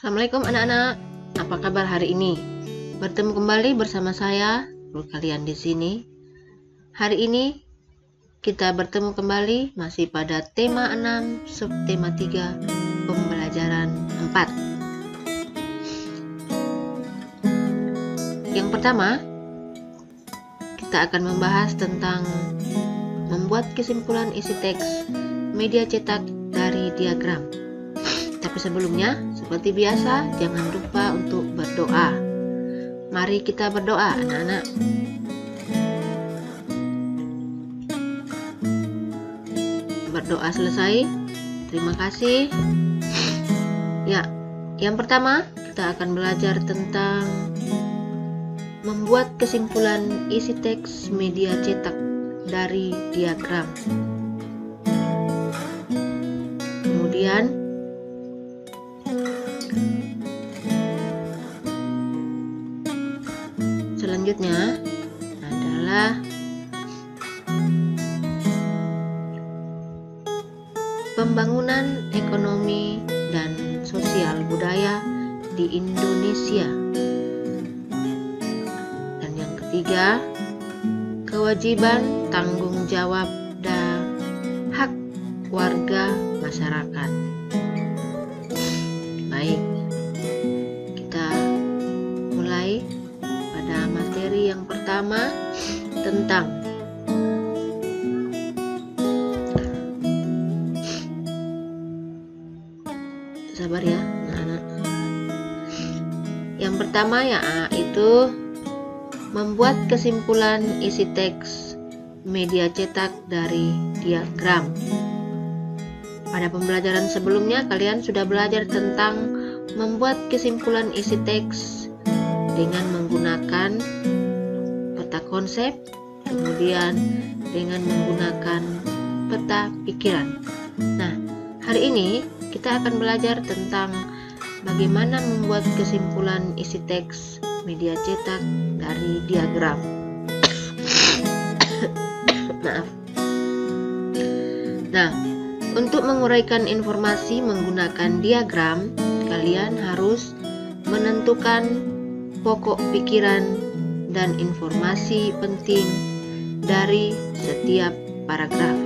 Assalamualaikum anak-anak, apa kabar hari ini? Bertemu kembali bersama saya, guru kalian di sini. Hari ini kita bertemu kembali masih pada tema 6, subtema 3, pembelajaran 4. Yang pertama, kita akan membahas tentang membuat kesimpulan isi teks media cetak dari diagram. Tapi sebelumnya, seperti biasa, jangan lupa untuk berdoa. Mari kita berdoa, anak-anak. Berdoa selesai. Terima kasih. Ya, yang pertama, kita akan belajar tentang membuat kesimpulan isi teks media cetak dari diagram. Kemudian, selanjutnya adalah pembangunan ekonomi dan sosial budaya di Indonesia. Dan yang ketiga, kewajiban, tanggung jawab, dan hak warga masyarakat. Baik, kita mulai pada materi yang pertama tentang sabar ya anak-anak. Yang pertama yaitu membuat kesimpulan isi teks media cetak dari diagram. Pada pembelajaran sebelumnya kalian sudah belajar tentang membuat kesimpulan isi teks dengan menggunakan peta konsep, kemudian dengan menggunakan peta pikiran. Nah, hari ini kita akan belajar tentang bagaimana membuat kesimpulan isi teks media cetak dari diagram. Maaf. Nah, untuk menguraikan informasi menggunakan diagram, kalian harus menentukan pokok pikiran dan informasi penting dari setiap paragraf.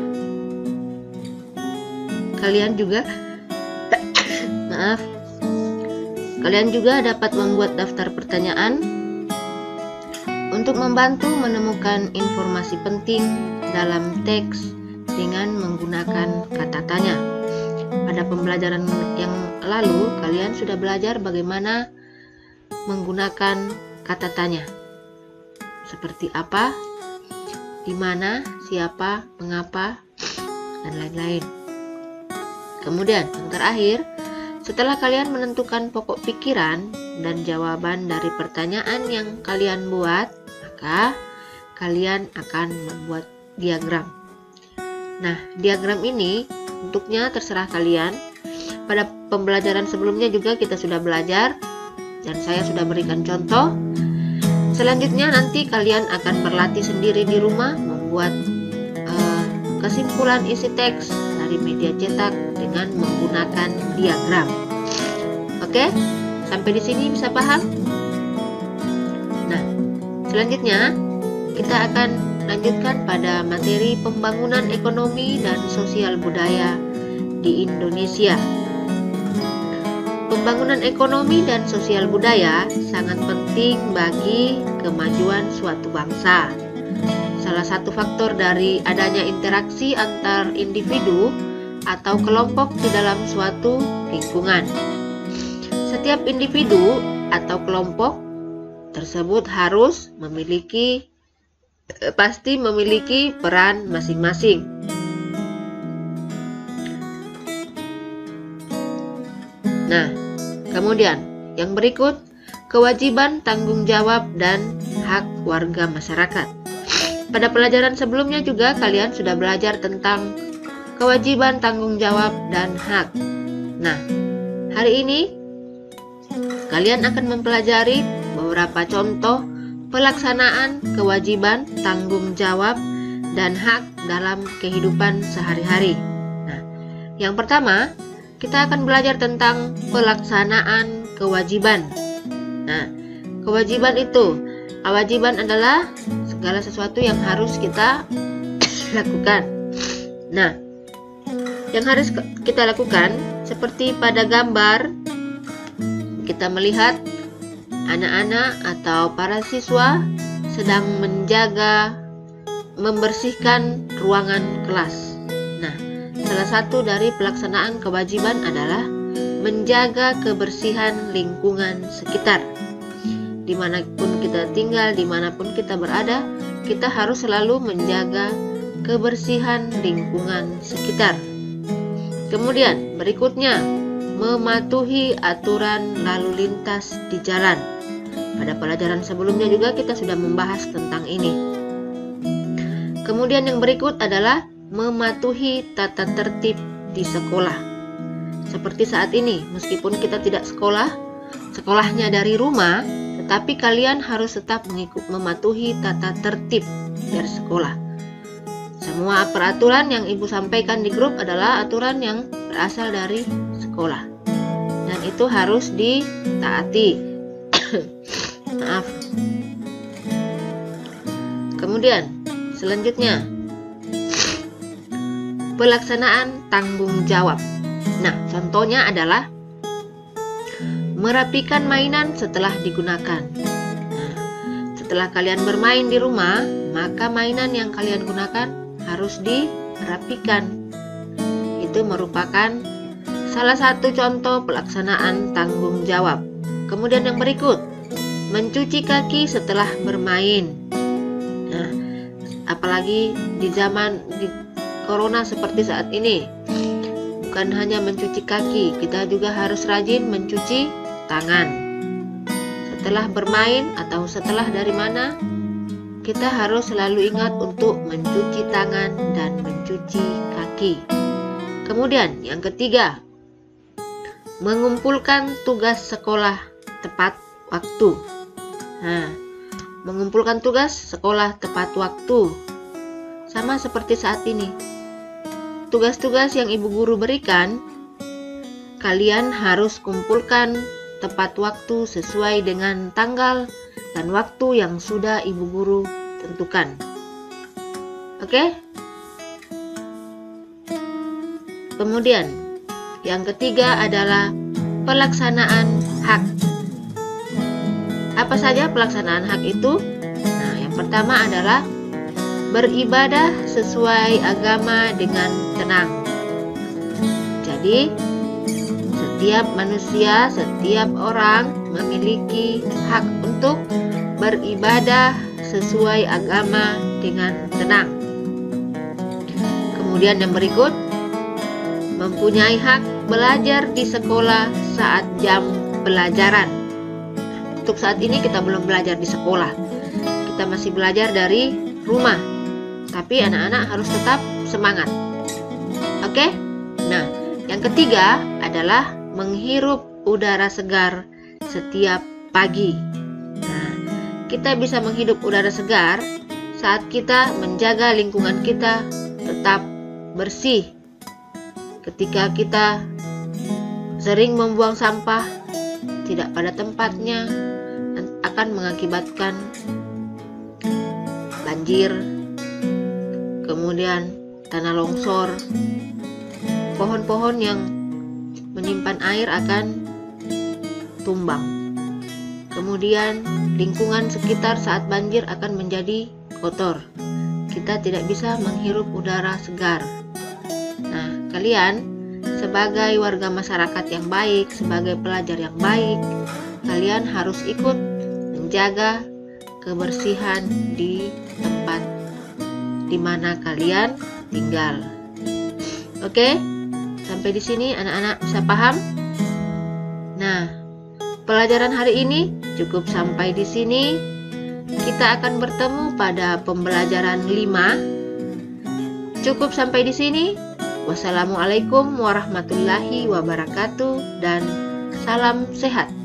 Kalian juga dapat membuat daftar pertanyaan untuk membantu menemukan informasi penting dalam teks dengan menggunakan kata tanya. Pada pembelajaran yang lalu, kalian sudah belajar bagaimana menggunakan kata tanya. Seperti apa, di mana, siapa, mengapa, dan lain-lain. Kemudian, yang terakhir, setelah kalian menentukan pokok pikiran dan jawaban dari pertanyaan yang kalian buat, maka kalian akan membuat diagram. Nah, diagram ini bentuknya terserah kalian. Pada pembelajaran sebelumnya juga kita sudah belajar dan saya sudah berikan contoh. Selanjutnya nanti kalian akan berlatih sendiri di rumah membuat kesimpulan isi teks dari media cetak dengan menggunakan diagram. Oke, sampai di sini bisa paham? Nah, selanjutnya kita akan lanjutkan pada materi pembangunan ekonomi dan sosial budaya di Indonesia. Pembangunan ekonomi dan sosial budaya sangat penting bagi kemajuan suatu bangsa. Salah satu faktor dari adanya interaksi antar individu atau kelompok di dalam suatu lingkungan. Setiap individu atau kelompok tersebut pasti memiliki peran masing-masing. Nah, kemudian yang berikut, kewajiban, tanggung jawab, dan hak warga masyarakat. Pada pelajaran sebelumnya juga kalian sudah belajar tentang kewajiban, tanggung jawab, dan hak. Nah, hari ini kalian akan mempelajari beberapa contoh pelaksanaan kewajiban, tanggung jawab, dan hak dalam kehidupan sehari-hari. Nah, yang pertama, kita akan belajar tentang pelaksanaan kewajiban. Nah, kewajiban adalah segala sesuatu yang harus kita lakukan. Nah, yang harus kita lakukan seperti pada gambar, kita melihat anak-anak atau para siswa sedang membersihkan ruangan kelas. Nah, salah satu dari pelaksanaan kewajiban adalah menjaga kebersihan lingkungan sekitar. Dimanapun kita tinggal, dimanapun kita berada, kita harus selalu menjaga kebersihan lingkungan sekitar. Kemudian berikutnya, mematuhi aturan lalu lintas di jalan. Pada pelajaran sebelumnya juga kita sudah membahas tentang ini. Kemudian yang berikut adalah mematuhi tata tertib di sekolah. Seperti saat ini, meskipun kita tidak sekolahnya dari rumah, tetapi kalian harus tetap mematuhi tata tertib dari sekolah. Semua peraturan yang Ibu sampaikan di grup adalah aturan yang berasal dari sekolah, dan itu harus ditaati. Maaf. Kemudian selanjutnya, pelaksanaan tanggung jawab. Nah, contohnya adalah merapikan mainan setelah digunakan. Nah, setelah kalian bermain di rumah, maka mainan yang kalian gunakan harus dirapikan. Itu merupakan salah satu contoh pelaksanaan tanggung jawab. Kemudian yang berikut, mencuci kaki setelah bermain. Nah, apalagi di zaman corona seperti saat ini, bukan hanya mencuci kaki, kita juga harus rajin mencuci tangan. Setelah bermain atau setelah dari mana, kita harus selalu ingat untuk mencuci tangan dan mencuci kaki. Kemudian yang ketiga, mengumpulkan tugas sekolah tepat waktu. Nah, mengumpulkan tugas sekolah tepat waktu sama seperti saat ini. Tugas-tugas yang ibu guru berikan, kalian harus kumpulkan tepat waktu sesuai dengan tanggal dan waktu yang sudah ibu guru tentukan. Oke? Kemudian yang ketiga adalah pelaksanaan hak. Apa saja pelaksanaan hak itu? Nah, yang pertama adalah beribadah sesuai agama dengan tenang. Jadi, setiap manusia, setiap orang memiliki hak untuk beribadah sesuai agama dengan tenang. Kemudian yang berikut, mempunyai hak belajar di sekolah saat jam pelajaran. Untuk saat ini kita belum belajar di sekolah, kita masih belajar dari rumah, tapi anak-anak harus tetap semangat. Oke? Nah, yang ketiga adalah menghirup udara segar setiap pagi. Nah, kita bisa menghirup udara segar saat kita menjaga lingkungan kita tetap bersih. Ketika kita sering membuang sampah tidak pada tempatnya, akan mengakibatkan banjir, kemudian tanah longsor, pohon-pohon yang menyimpan air akan tumbang. Kemudian lingkungan sekitar saat banjir akan menjadi kotor. Kita tidak bisa menghirup udara segar. Nah, kalian sebagai warga masyarakat yang baik, sebagai pelajar yang baik, kalian harus ikut menjaga kebersihan di tempat di mana kalian tinggal. Oke? Sampai di sini anak-anak bisa paham? Nah, pelajaran hari ini cukup sampai di sini. Kita akan bertemu pada pembelajaran 5. Cukup sampai di sini. Wassalamualaikum warahmatullahi wabarakatuh dan salam sehat.